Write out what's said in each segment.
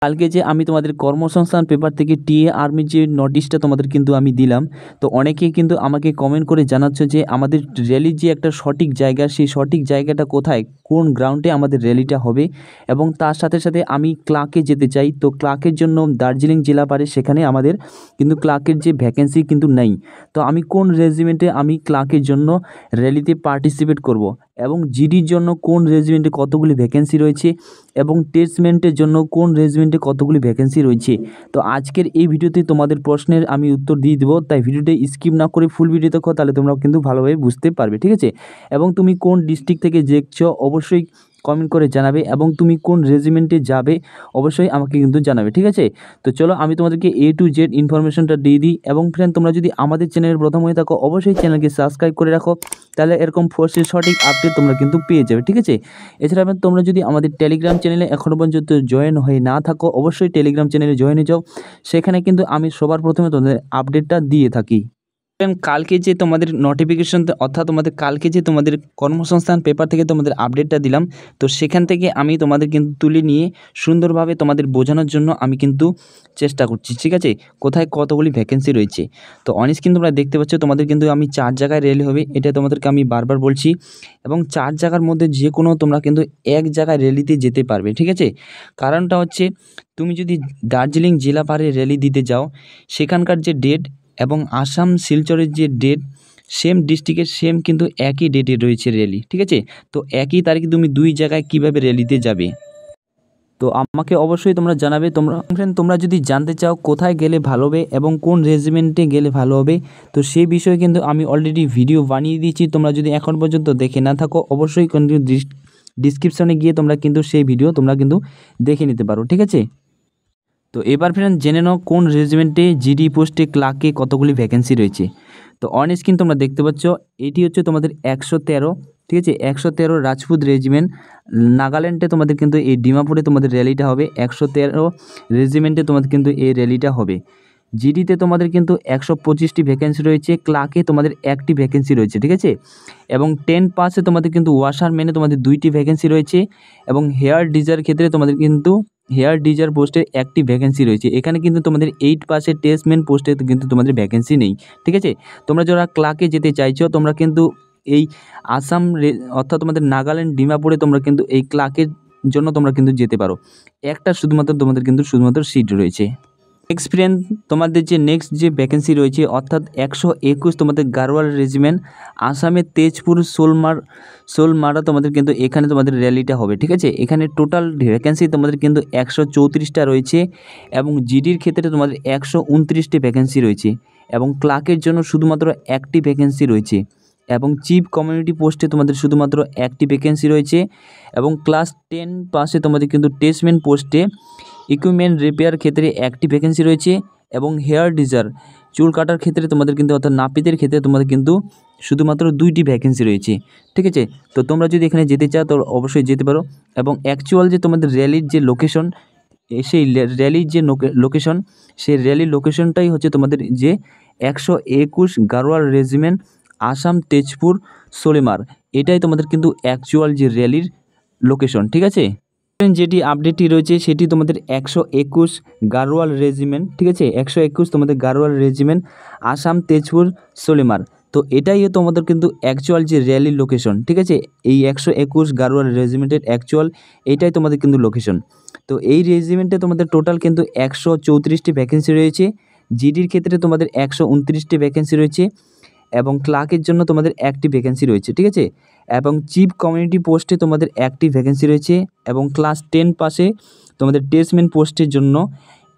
কালকে যে আমি তোমাদের কর্মসংস্থান পেপার থেকে টিএ আর্মির যে নোটিশটা তোমাদের কিন্তু আমি দিলাম, তো অনেকেই কিন্তু আমাকে কমেন্ট করে জানাচ্ছ যে আমাদের র্যালির যে একটা সঠিক জায়গা, সেই সঠিক জায়গাটা কোথায়, কোন গ্রাউন্ডে আমাদের র্যালিটা হবে। এবং তার সাথে সাথে আমি ক্লার্কে যেতে চাই, তো ক্লার্কের জন্য দার্জিলিং জেলা পারে সেখানে আমাদের কিন্তু ক্লার্কের যে ভ্যাকেন্সি কিন্তু নেই। তো আমি কোন রেজিমেন্টে আমি ক্লার্কের জন্য র্যালিতে পার্টিসিপেট করব, এবং জিডির জন্য কোন রেজিমেন্টে কতগুলি ভ্যাকেন্সি রয়েছে, এবং টেস্টমেন্টের জন্য কোন রেজিমেন্টে কতগুলি ভ্যাকেন্সি রয়েছে। তো আজকের এই ভিডিওতে তোমাদের প্রশ্নের আমি উত্তর দিয়ে দেবো, তাই ভিডিওটা স্কিপ না করে ফুল ভিডিও দেখো, তাহলে তোমরা কিন্তু ভালোভাবে বুঝতে পারবে, ঠিক আছে। এবং তুমি কোন ডিস্ট্রিক্ট থেকে দেখছো অবশ্যই কমেন্ট করে জানাবে, এবং তুমি কোন রেজিমেন্টে যাবে অবশ্যই আমাকে কিন্তু জানাবে, ঠিক আছে। তো চলো আমি তোমাদেরকে A to Z ইনফরমেশনটা দিয়ে দিই। এবং ফ্রেন্ড, তোমরা যদি আমাদের চ্যানেলের প্রথম হয়ে থাকো অবশ্যই চ্যানেলকে সাবস্ক্রাইব করে রাখো, তাহলে এরকম ফোর্সের সঠিক আপডেট তোমরা কিন্তু পেয়ে যাবে, ঠিক আছে। এছাড়া তোমরা যদি আমাদের টেলিগ্রাম চ্যানেলে এখনও পর্যন্ত জয়েন হয়ে না থাকো অবশ্যই টেলিগ্রাম চ্যানেলে জয়েন হয়ে যাও, সেখানে কিন্তু আমি সবার প্রথমে তোমাদের আপডেটটা দিয়ে থাকি। কালকে যে তোমাদের নোটিফিকেশন, অর্থাৎ তোমাদের কালকে যে তোমাদের কর্মসংস্থান পেপার থেকে তোমাদের আপডেটটা দিলাম, তো সেখান থেকে আমি তোমাদের কিন্তু তুলে নিয়ে সুন্দরভাবে তোমাদের বোঝানোর জন্য আমি কিন্তু চেষ্টা করছি, ঠিক আছে, কোথায় কতগুলি ভ্যাকেন্সি রয়েছে। তো অনেক কিন্তু তোমরা দেখতে পাচ্ছ তোমাদের কিন্তু আমি 4 জায়গায় র্যালি হবে, এটা তোমাদেরকে আমি বারবার বলছি। এবং 4 জায়গার মধ্যে যে কোনো তোমরা কিন্তু এক জায়গায় র্যালিতে যেতে পারবে, ঠিক আছে। কারণটা হচ্ছে, তুমি যদি দার্জিলিং জেলা পারে র্যালি দিতে যাও, সেখানকার যে ডেট এবং আসাম শিলচরের যে ডেট, সেম ডিস্ট্রিক্টের সেম কিন্তু একই ডেটে রয়েছে র্যালি, ঠিক আছে। তো একই তারিখে তুমি 2 জায়গায় কীভাবে র্যালিতে যাবে, তো আমাকে অবশ্যই তোমরা জানাবে। তোমরা যদি জানতে চাও কোথায় গেলে ভালো হবে এবং কোন রেজিমেন্টে গেলে ভালো হবে, তো সেই বিষয়ে কিন্তু আমি অলরেডি ভিডিও বানিয়ে দিয়েছি। তোমরা যদি এখন পর্যন্ত দেখে না থাকো অবশ্যই কিন্তু ডিসক্রিপশনে গিয়ে তোমরা কিন্তু সেই ভিডিও তোমরা কিন্তু দেখে নিতে পারো, ঠিক আছে। তো এবার ফ্রেন্ড জেনে নাও কোন রেজিমেন্টে জিডি পোস্টে ক্লার্কে কতগুলি ভ্যাকেন্সি রয়েছে। তো অন স্ক্রিন তোমরা দেখতে পাচ্ছ এটি হচ্ছে তোমাদের 113, ঠিক আছে, 113 রাজপুত রেজিমেন্ট। নাগাল্যান্ডে তোমাদের কিন্তু এই ডিমাপুরে তোমাদের র্যালিটা হবে, 113 রেজিমেন্টে তোমাদের কিন্তু এই র্যালিটা হবে। জিডিতে তোমাদের কিন্তু 125টি ভ্যাকেন্সি রয়েছে, ক্লার্কে তোমাদের 1টি ভ্যাকেন্সি রয়েছে, ঠিক আছে। এবং 10 পাসে তোমাদের কিন্তু ওয়াশারম্যানে তোমাদের 2টি ভ্যাকেন্সি রয়েছে, এবং হেয়ার ডিজার ক্ষেত্রে তোমাদের কিন্তু হেয়ার ডিজার পোস্টে 1টি ভ্যাকেন্সি রয়েছে। এখানে কিন্তু তোমাদের 8 পাসে টেস্টম্যান পোস্টে কিন্তু তোমাদের ভ্যাকেন্সি নেই, ঠিক আছে। তোমরা যারা ক্লার্কে যেতে চাইছো তোমরা কিন্তু এই আসাম অর্থাৎ তোমাদের নাগাল্যান্ড ডিমাপুরে তোমরা কিন্তু এই ক্লার্কের জন্য তোমরা কিন্তু যেতে পারো, একটা শুধুমাত্র তোমাদের কিন্তু শুধুমাত্র সিট রয়েছে। এক্সপিরিয়েন্স তোমাদের যে নেক্সট যে ভ্যাকেন্সি রয়েছে, অর্থাৎ 121 তোমাদের গারোয়াল রেজিমেন্ট, আসামের তেজপুর সোলমারা তোমাদের কিন্তু এখানে তোমাদের র্যালিটা হবে, ঠিক আছে। এখানে টোটাল ভ্যাকেন্সি তোমাদের কিন্তু 134টা রয়েছে, এবং জিডির ক্ষেত্রে তোমাদের 129টি ভ্যাকেন্সি রয়েছে, এবং ক্লার্কের জন্য শুধুমাত্র 1টি ভ্যাকেন্সি রয়েছে, এবং চিফ কমিউনিটি পোস্টে তোমাদের শুধুমাত্র 1টি ভ্যাকেন্সি রয়েছে, এবং ক্লাস 10 পাসে তোমাদের কিন্তু টেস্টম্যান পোস্টে ইকুইপমেন্ট রিপেয়ার ক্ষেত্রে 1টি ভ্যাকেন্সি রয়েছে, এবং হেয়ার ডিজার চুল কাটার ক্ষেত্রে তোমাদের কিন্তু অর্থাৎ নাপিতের ক্ষেত্রে তোমাদের কিন্তু শুধুমাত্র 2টি ভ্যাকেন্সি রয়েছে, ঠিক আছে। তো তোমরা যদি এখানে যেতে চাও তো অবশ্যই যেতে পারো। এবং অ্যাকচুয়াল যে তোমাদের র্যালির যে লোকেশন, সেই র্যালির যে লোকেশন, সেই র্যালির লোকেশনটাই হচ্ছে তোমাদের যে 121 গারোয়াল রেজিমেন্ট, আসাম তেজপুর সোলেমার, এটাই তোমাদের কিন্তু অ্যাকচুয়াল যে র্যালির লোকেশন, ঠিক আছে। যেটি আপডেটটি রয়েছে সেটি তোমাদের 121 গারোয়াল রেজিমেন্ট, ঠিক আছে, 121 তোমাদের গারোয়াল রেজিমেন্ট, আসাম তেজপুর সোলেমার। তো এটাই তোমাদের কিন্তু অ্যাকচুয়াল যে র্যালির লোকেশন, ঠিক আছে। এই 121 গারোয়াল রেজিমেন্টের অ্যাকচুয়াল এইটাই তোমাদের কিন্তু লোকেশন। তো এই রেজিমেন্টে তোমাদের টোটাল কিন্তু 134টি ভ্যাকেন্সি রয়েছে, জিডির ক্ষেত্রে তোমাদের 129টি ভ্যাকেন্সি রয়েছে, এবং ক্লার্কের জন্য তোমাদের 1টি ভ্যাকেন্সি রয়েছে, ঠিক আছে। এবং চিফ কমিউনিটি পোস্টে তোমাদের 1টি ভ্যাকেন্সি রয়েছে, এবং ক্লাস 10 পাসে তোমাদের টেস্টম্যান পোস্টের জন্য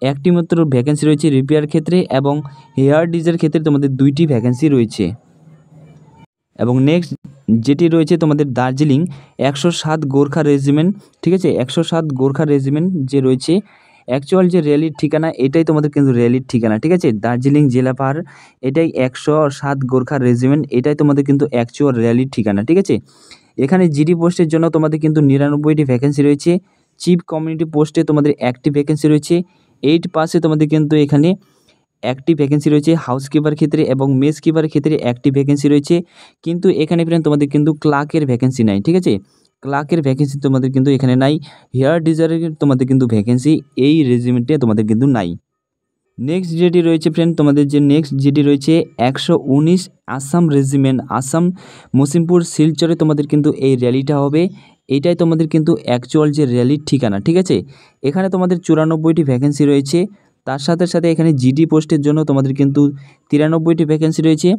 1টি মাত্র ভ্যাকেন্সি রয়েছে রিপেয়ার ক্ষেত্রে, এবং হেয়ার ডিজার ক্ষেত্রে তোমাদের 2টি ভ্যাকেন্সি রয়েছে। এবং নেক্সট যেটি রয়েছে তোমাদের দার্জিলিং 107 গোর্খা রেজিমেন্ট, ঠিক আছে, 107 গোর্খা রেজিমেন্ট যে রয়েছে, অ্যাকচুয়াল যে র্যালির ঠিকানা এটাই তোমাদের কিন্তু র্যালির ঠিকানা, ঠিক আছে, দার্জিলিং জেলা পাহাড়, এটাই 107 গোর্খা রেজিমেন্ট, এটাই তোমাদের কিন্তু অ্যাকচুয়াল র্যালির ঠিকানা, ঠিক আছে। এখানে জিডি পোস্টের জন্য তোমাদের কিন্তু 99টি ভ্যাকেন্সি রয়েছে, চিফ কমিউনিটি পোস্টে তোমাদের 1টি ভ্যাকেন্সি রয়েছে, 8 পাসে তোমাদের কিন্তু এখানে 1টি ভ্যাকেন্সি রয়েছে, হাউসকিপার ক্ষেত্রে এবং মেস কিপারের ক্ষেত্রে 1টি ভ্যাকেন্সি রয়েছে, কিন্তু এখানে ফ্রেন্ড তোমাদের কিন্তু ক্লার্কের ভ্যাকেন্সি নাই, ঠিক আছে। ক্লার্কের ভ্যাকেন্সি তোমাদের কিন্তু এখানে নাই। হেয়ার ডিজাইনের তোমাদের কিন্তু ভ্যাকেন্সি এই রেজিমেন্টে তোমাদের কিন্তু নাই। নেক্সট যেটি রয়েছে ফ্রেন্ড, তোমাদের যে নেক্সট যেটি রয়েছে 119 আসাম রেজিমেন্ট, আসাম মসিমপুর শিলচরে তোমাদের কিন্তু এই র্যালিটা হবে। এইটাই তোমাদের কিন্তু অ্যাকচুয়াল যে র্যালির ঠিকানা, ঠিক আছে। এখানে তোমাদের 94টি ভ্যাকেন্সি রয়েছে। তার সাথে সাথে এখানে জিডি পোস্টের জন্য তোমাদের কিন্তু 93টি ভ্যাকেন্সি রয়েছে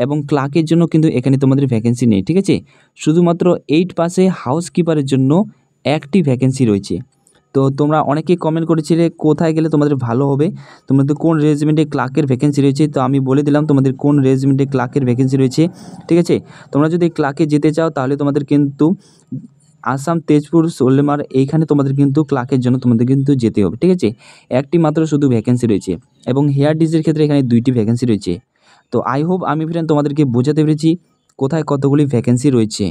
এবং ক্লার্কের জন্য কিন্তু এখানে তোমাদের ভ্যাকেন্সি নেই, ঠিক আছে। শুধুমাত্র 8 পাসে হাউসকিপারের জন্য একটি ভ্যাকেন্সি রয়েছে। তো তোমরা অনেকেই কমেন্ট করেছিলে কোথায় গেলে তোমাদের ভালো হবে, তোমাদের কোন রেজিমেন্টে ক্লার্কের ভ্যাকেন্সি রয়েছে। তো আমি বলে দিলাম তোমাদের কোন রেজিমেন্টে ক্লার্কের ভ্যাকেন্সি রয়েছে, ঠিক আছে। তোমরা যদি ক্লার্কে যেতে চাও তাহলে তোমাদের কিন্তু আসাম তেজপুর সোলেমার এইখানে তোমাদের কিন্তু ক্লার্কের জন্য তোমাদের কিন্তু যেতে হবে, ঠিক আছে। একটি মাত্র শুধু ভ্যাকেন্সি রয়েছে এবং হেয়ার ডিজের ক্ষেত্রে এখানে 2টি ভ্যাকেন্সি রয়েছে। তো আই হোপ আমি ফ্রেন্ড তোমাদেরকে বোঝাতে পেরেছি কোথায় কতগুলি ভ্যাকেন্সি রয়েছে।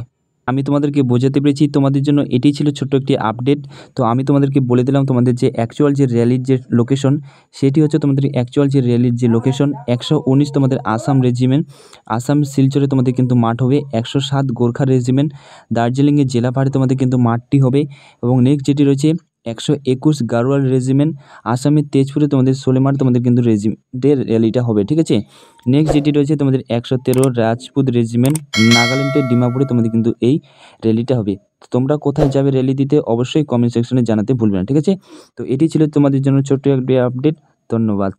আমি তোমাদেরকে বোঝাতে পেরেছি, তোমাদের জন্য এটাই ছিল ছোট্ট একটি আপডেট। তো আমি তোমাদেরকে বলে দিলাম তোমাদের যে অ্যাকচুয়াল যে র্যালির যে লোকেশন, সেটি হচ্ছে তোমাদের অ্যাকচুয়াল যে র্যালির যে লোকেশন 119 তোমাদের আসাম রেজিমেন্ট, আসাম শিলচরে তোমাদের কিন্তু মাঠ হবে। 107 গোর্খা রেজিমেন্ট, দার্জিলিংয়ের জেলা পাহাড়ে তোমাদের কিন্তু মাঠটি হবে। এবং নেক্সট যেটি রয়েছে 121 গাড়োয়াল রেজিমেন্ট, আসামের তেজপুরে তোমাদের সোলেমার তোমাদের কিন্তু রেজিমেন্টের র্যালিটা হবে, ঠিক আছে। নেক্সট যেটি রয়েছে তোমাদের 113 রাজপুত রেজিমেন্ট, নাগাল্যান্ডের ডিমাপুরে তোমাদের কিন্তু এই র্যালিটা হবে। তো তোমরা কোথায় যাবে র্যালি দিতে অবশ্যই কমেন্ট সেকশনে জানাতে ভুলবে না, ঠিক আছে। তো এটি ছিল তোমাদের জন্য ছোট্ট একটি আপডেট। ধন্যবাদ।